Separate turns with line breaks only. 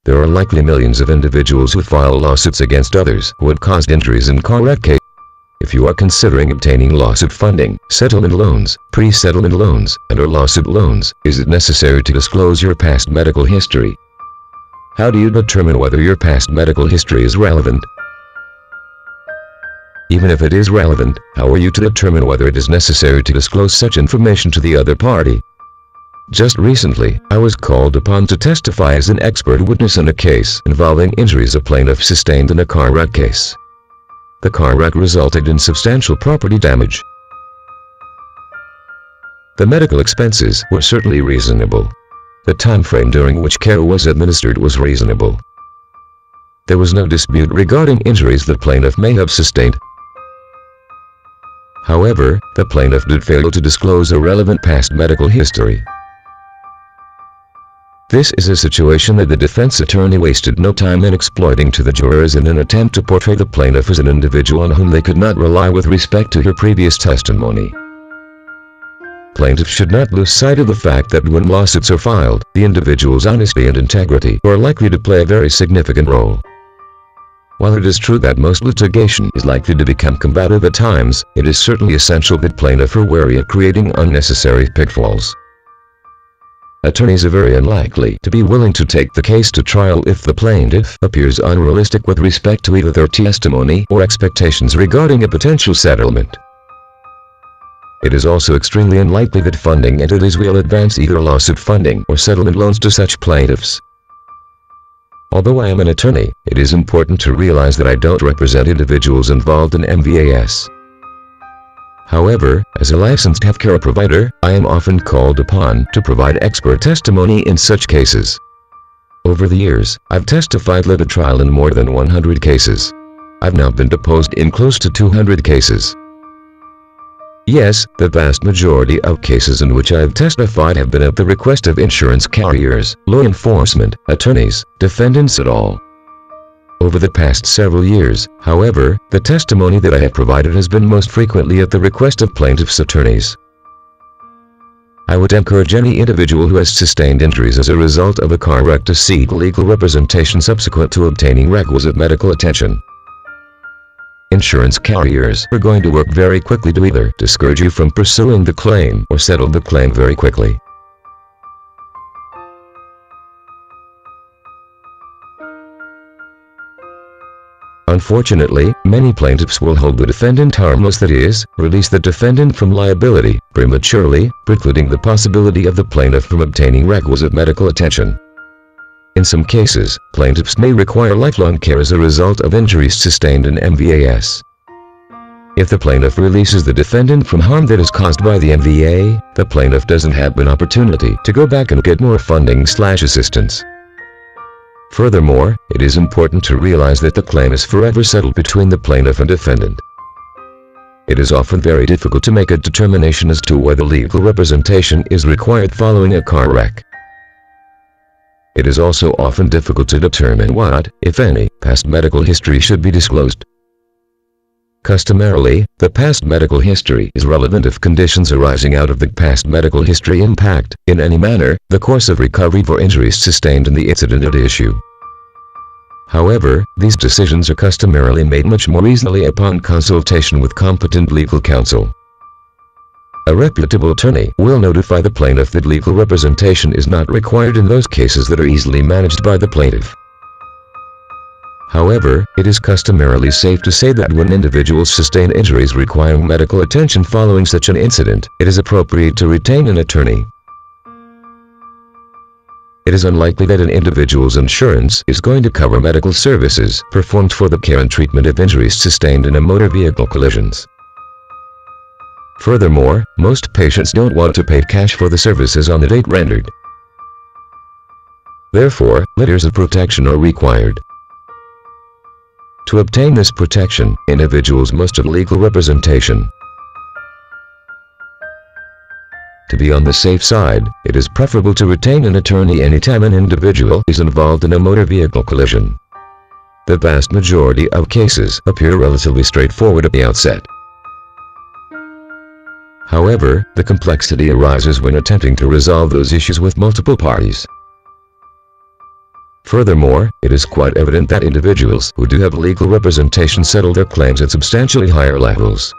There are likely millions of individuals who file lawsuits against others who had caused injuries in car wreck cases. If you are considering obtaining lawsuit funding, settlement loans, pre-settlement loans, and/or lawsuit loans, is it necessary to disclose your past medical history? How do you determine whether your past medical history is relevant? Even if it is relevant, how are you to determine whether it is necessary to disclose such information to the other party? Just recently, I was called upon to testify as an expert witness in a case involving injuries a plaintiff sustained in a car wreck case. The car wreck resulted in substantial property damage. The medical expenses were certainly reasonable. The time frame during which care was administered was reasonable. There was no dispute regarding injuries the plaintiff may have sustained. However, the plaintiff did fail to disclose a relevant past medical history. This is a situation that the defense attorney wasted no time in exploiting to the jurors in an attempt to portray the plaintiff as an individual on whom they could not rely with respect to her previous testimony. Plaintiffs should not lose sight of the fact that when lawsuits are filed, the individual's honesty and integrity are likely to play a very significant role. While it is true that most litigation is likely to become combative at times, it is certainly essential that plaintiffs are wary of creating unnecessary pitfalls. Attorneys are very unlikely to be willing to take the case to trial if the plaintiff appears unrealistic with respect to either their testimony or expectations regarding a potential settlement. It is also extremely unlikely that funding entities will advance either lawsuit funding or settlement loans to such plaintiffs. Although I am an attorney, it is important to realize that I don't represent individuals involved in MVAS. However, as a licensed healthcare provider, I am often called upon to provide expert testimony in such cases. Over the years, I've testified at a trial in more than 100 cases. I've now been deposed in close to 200 cases. Yes, the vast majority of cases in which I have testified have been at the request of insurance carriers, law enforcement, attorneys, defendants et al. Over the past several years, however, the testimony that I have provided has been most frequently at the request of plaintiffs' attorneys. I would encourage any individual who has sustained injuries as a result of a car wreck to seek legal representation subsequent to obtaining requisite medical attention. Insurance carriers are going to work very quickly to either discourage you from pursuing the claim or settle the claim very quickly. Unfortunately, many plaintiffs will hold the defendant harmless, that is, release the defendant from liability prematurely, precluding the possibility of the plaintiff from obtaining requisite medical attention. In some cases, plaintiffs may require lifelong care as a result of injuries sustained in MVAS. If the plaintiff releases the defendant from harm that is caused by the MVA, the plaintiff doesn't have an opportunity to go back and get more funding/assistance. Furthermore, it is important to realize that the claim is forever settled between the plaintiff and defendant. It is often very difficult to make a determination as to whether legal representation is required following a car wreck. It is also often difficult to determine what, if any, past medical history should be disclosed. Customarily, the past medical history is relevant if conditions arising out of the past medical history impact, in any manner, the course of recovery for injuries sustained in the incident at issue. However, these decisions are customarily made much more easily upon consultation with competent legal counsel. A reputable attorney will notify the plaintiff that legal representation is not required in those cases that are easily managed by the plaintiff. However, it is customarily safe to say that when individuals sustain injuries requiring medical attention following such an incident, it is appropriate to retain an attorney. It is unlikely that an individual's insurance is going to cover medical services performed for the care and treatment of injuries sustained in a motor vehicle collisions. Furthermore, most patients don't want to pay cash for the services on the date rendered. Therefore, letters of protection are required. To obtain this protection, individuals must have legal representation. To be on the safe side, it is preferable to retain an attorney anytime an individual is involved in a motor vehicle collision. The vast majority of cases appear relatively straightforward at the outset. However, the complexity arises when attempting to resolve those issues with multiple parties. Furthermore, it is quite evident that individuals who do have legal representation settle their claims at substantially higher levels.